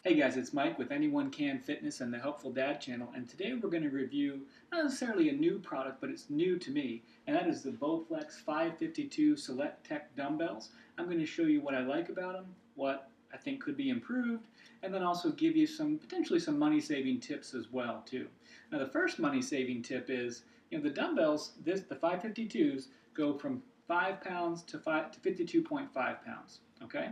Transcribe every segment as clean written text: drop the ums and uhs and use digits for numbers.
Hey guys, it's Mike with Anyone Can Fitness and the Helpful Dad channel, and today we're going to review not necessarily a new product, but it's new to me, and that is the Bowflex 552 SelectTech dumbbells. I'm going to show you what I like about them, what I think could be improved, and then also give you potentially some money-saving tips as well too. Now the first money-saving tip is, the dumbbells, the 552s go from 5 pounds to 52.5 pounds. Okay.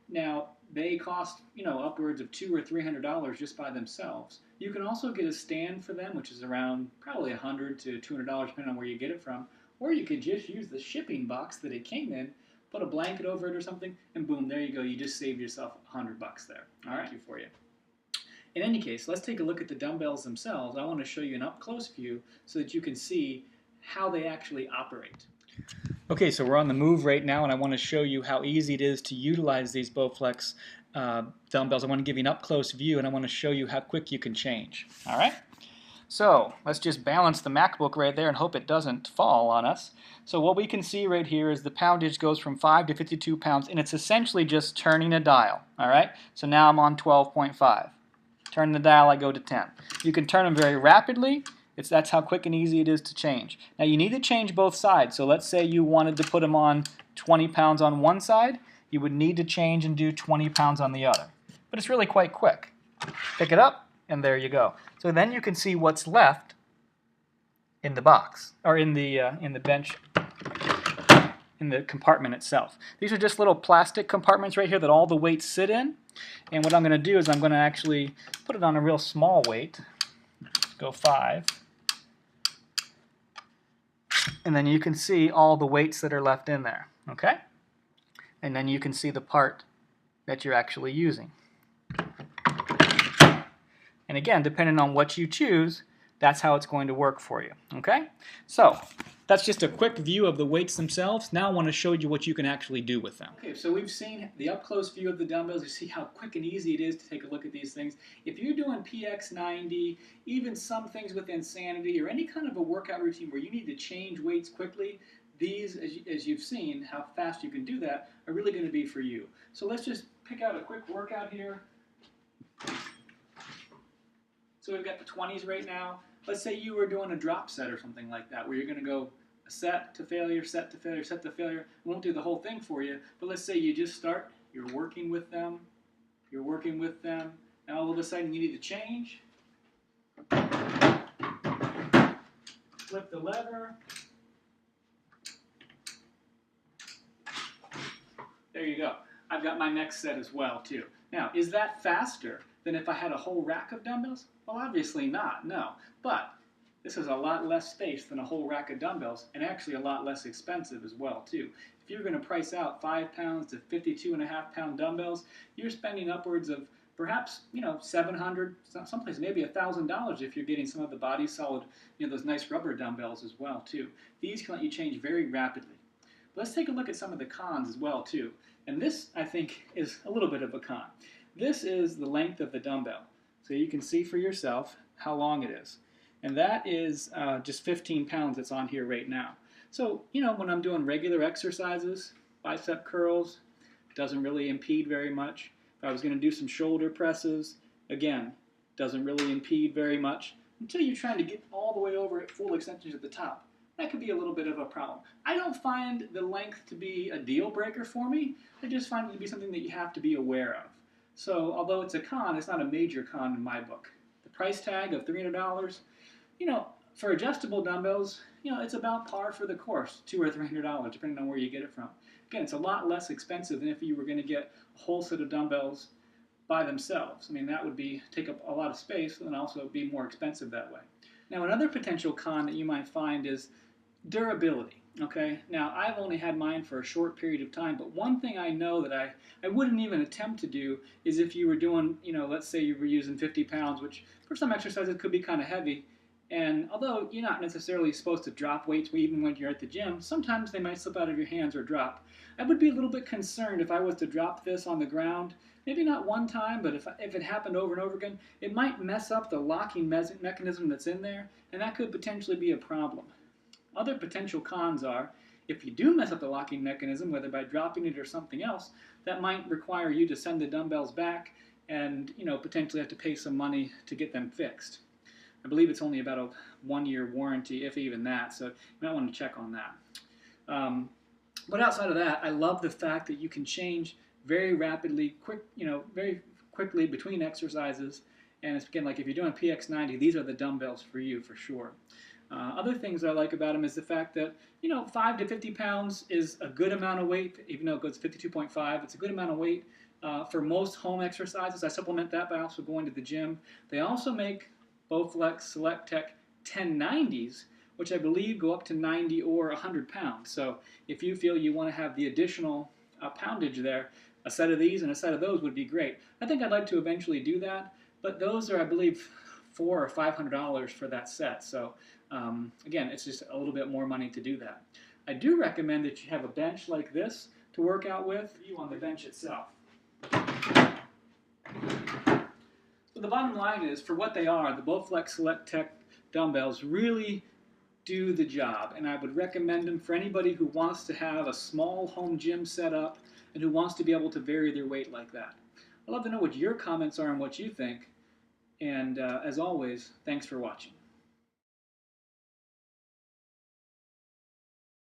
Now, they cost, upwards of $200 or $300 just by themselves. You can also get a stand for them, which is around probably $100 to $200 depending on where you get it from. Or you could just use the shipping box that it came in, put a blanket over it or something, and boom, there you go. You just saved yourself $100 there. All right, for you. In any case, let's take a look at the dumbbells themselves. I want to show you an up-close view so that you can see how they actually operate. Okay, so we're on the move right now, and I want to show you how easy it is to utilize these Bowflex dumbbells. I want to give you an up-close view, and I want to show you how quick you can change. All right? So let's just balance the MacBook right there and hope it doesn't fall on us. So what we can see right here is the poundage goes from 5 to 52 pounds, and it's essentially just turning a dial. All right? So now I'm on 12.5. Turn the dial, I go to 10. You can turn them very rapidly. That's how quick and easy it is to change. Now you need to change both sides. So let's say you wanted to put them on 20 pounds on one side. You would need to change and do 20 pounds on the other. But it's really quite quick. Pick it up, and there you go. So then you can see what's left in the box, or in the bench, in the compartment itself. These are just little plastic compartments right here that all the weights sit in. And what I'm going to do is I'm going to actually put it on a real small weight. Go 5. And then you can see all the weights that are left in there, okay? And then you can see the part that you're actually using. And again, depending on what you choose, that's how it's going to work for you, okay? So that's just a quick view of the weights themselves. Now I want to show you what you can actually do with them. Okay, so we've seen the up-close view of the dumbbells. You see how quick and easy it is to take a look at these things. If you're doing PX90, even some things with Insanity, or any kind of a workout routine where you need to change weights quickly, these, as you've seen, how fast you can do that, are really going to be for you. So let's just pick out a quick workout here. So we've got the 20s right now. Let's say you were doing a drop set or something like that, where you're going to go a set to failure, set to failure, set to failure. I won't do the whole thing for you, but let's say you just start, you're working with them, now all of a sudden you need to change. Flip the lever. There you go. I've got my next set as well, too. Now, is that faster than if I had a whole rack of dumbbells? Well, obviously not, no. But this is a lot less space than a whole rack of dumbbells, and actually a lot less expensive as well, too. If you're going to price out 5 pounds to 52.5-pound dumbbells, you're spending upwards of perhaps, $700, someplace maybe $1,000 if you're getting some of the Body Solid, those nice rubber dumbbells as well, too. These can let you change very rapidly. Let's take a look at some of the cons as well, too. And this, I think, is a little bit of a con. This is the length of the dumbbell. So you can see for yourself how long it is. And that is just 15 pounds that's on here right now. So, when I'm doing regular exercises, bicep curls, doesn't really impede very much. If I was going to do some shoulder presses, again, doesn't really impede very much until you're trying to get all the way over at full extensions at the top. That could be a little bit of a problem. I don't find the length to be a deal breaker for me. I just find it to be something that you have to be aware of. So although it's a con, it's not a major con in my book. The price tag of $300, for adjustable dumbbells, it's about par for the course, $200 or $300, depending on where you get it from. Again, it's a lot less expensive than if you were going to get a whole set of dumbbells by themselves. I mean, that would take up a lot of space and also be more expensive that way. Now, another potential con that you might find is durability. Okay, now I've only had mine for a short period of time, but one thing I know that I wouldn't even attempt to do is if you were doing, let's say you were using 50 pounds, which for some exercises could be kind of heavy, and although you're not necessarily supposed to drop weights even when you're at the gym, sometimes they might slip out of your hands or drop. I would be a little bit concerned if I was to drop this on the ground, maybe not one time, but if it happened over and over again, it might mess up the locking mechanism that's in there, and that could potentially be a problem. Other potential cons are, if you do mess up the locking mechanism, whether by dropping it or something else, that might require you to send the dumbbells back and potentially have to pay some money to get them fixed. I believe it's only about a 1-year warranty, if even that, so you might want to check on that. But outside of that, I love the fact that you can change very rapidly, very quickly between exercises. And it's, again, like if you're doing PX90, these are the dumbbells for you for sure. Other things that I like about them is the fact that 5 to 50 pounds is a good amount of weight, even though it goes 52.5. It's a good amount of weight for most home exercises. I supplement that by also going to the gym. They also make Bowflex SelectTech 1090s, which I believe go up to 90 or 100 pounds. So if you feel you want to have the additional poundage there, a set of these and a set of those would be great. I think I'd like to eventually do that, but those are, I believe, $400 or $500 for that set. So again, it's just a little bit more money to do that. I do recommend that you have a bench like this to work out with, you on the bench itself. So the bottom line is, for what they are, the Bowflex SelectTech dumbbells really do the job, and I would recommend them for anybody who wants to have a small home gym set up and who wants to be able to vary their weight like that. I'd love to know what your comments are and what you think, and as always, thanks for watching.